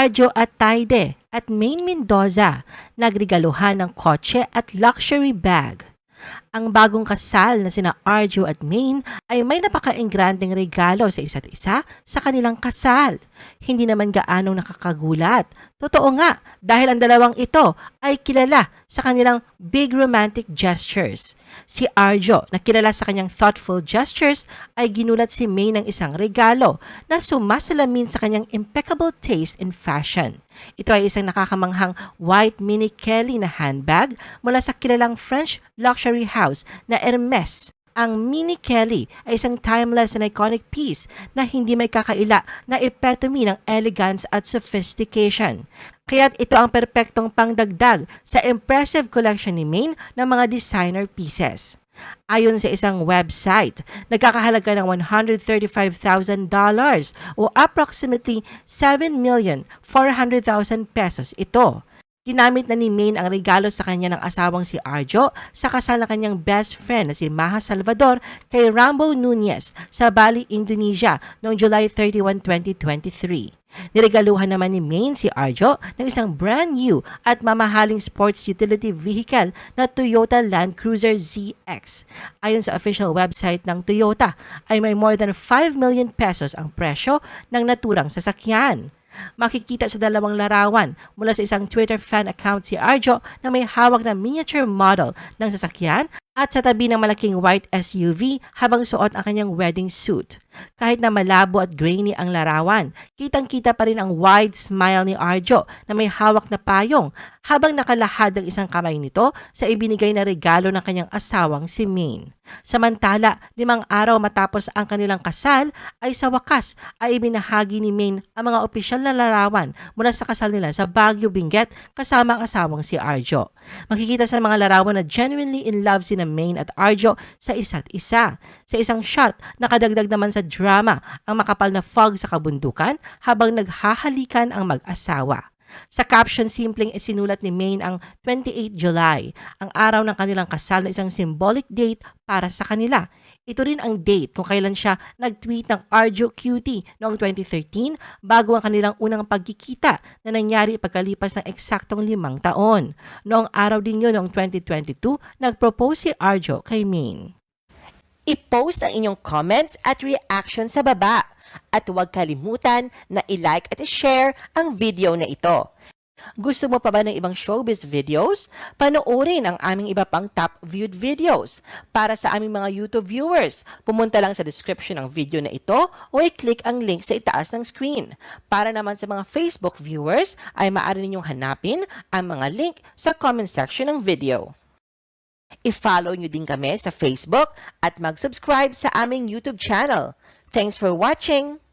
Arjo Atayde at Maine Mendoza nagregaluhan ng kotse at luxury bag. Ang bagong kasal na sina Arjo at Maine ay may napaka-engranding regalo sa isa't isa sa kanilang kasal. Hindi naman gaanong nakakagulat. Totoo nga, dahil ang dalawang ito ay kilala sa kanilang big romantic gestures. Si Arjo, na kilala sa kanyang thoughtful gestures, ay ginulat si Maine ng isang regalo na sumasalamin sa kanyang impeccable taste in fashion. Ito ay isang nakakamanghang white mini Kelly na handbag mula sa kilalang French luxury house na Hermes. Ang Mini Kelly ay isang timeless and iconic piece na hindi may kakaila na epitome ng elegance at sophistication. Kaya't ito ang perpektong pangdagdag sa impressive collection ni Maine ng mga designer pieces. Ayon sa isang website, nagkakahalaga ng $135,000 o approximately 7,400,000 pesos ito. Ginamit na ni Maine ang regalo sa kanya ng asawang si Arjo sa kasal ng kanyang best friend na si Maha Salvador kay Rambo Nunez sa Bali, Indonesia noong July 31, 2023. Niregaluhan naman ni Maine si Arjo ng isang brand new at mamahaling sports utility vehicle na Toyota Land Cruiser ZX. Ayon sa official website ng Toyota, ay may more than 5 million pesos ang presyo ng naturang sasakyan. Makikita sa dalawang larawan mula sa isang Twitter fan account si Arjo na may hawak na miniature model ng sasakyan at sa tabi ng malaking white SUV habang suot ang kanyang wedding suit. Kahit na malabo at grainy ang larawan, kitang-kita pa rin ang wide smile ni Arjo na may hawak na payong habang nakalahad ang isang kamay nito sa ibinigay na regalo ng kanyang asawang si Maine. Samantala, 5 araw matapos ang kanilang kasal ay sa wakas ay ibinahagi ni Maine ang mga opisyal na larawan mula sa kasal nila sa Baguio, Benguet kasama ang asawang si Arjo. Makikita sa mga larawan na genuinely in love sina Maine at Arjo sa isa't isa. Sa isang shot, nakadagdag naman sa drama ang makapal na fog sa kabundukan habang naghahalikan ang mag-asawa. Sa caption, simpleng isinulat ni Maine ang 28 July, ang araw ng kanilang kasal na isang symbolic date para sa kanila. Ito rin ang date kung kailan siya nag-tweet ng Arjo Cutie noong 2013 bago ang kanilang unang pagkikita na nangyari pagkalipas ng eksaktong 5 taon. Noong araw din yun noong 2022, nag-propose si Arjo kay Maine. I-post ang inyong comments at reaction sa baba. At huwag kalimutan na i-like at i-share ang video na ito. Gusto mo pa ba ng ibang showbiz videos? Panoorin ang aming iba pang top viewed videos. Para sa aming mga YouTube viewers, pumunta lang sa description ng video na ito o i-click ang link sa itaas ng screen. Para naman sa mga Facebook viewers, ay maaari ninyong hanapin ang mga link sa comment section ng video. I-follow nyo din kami sa Facebook at mag-subscribe sa aming YouTube channel. Thanks for watching!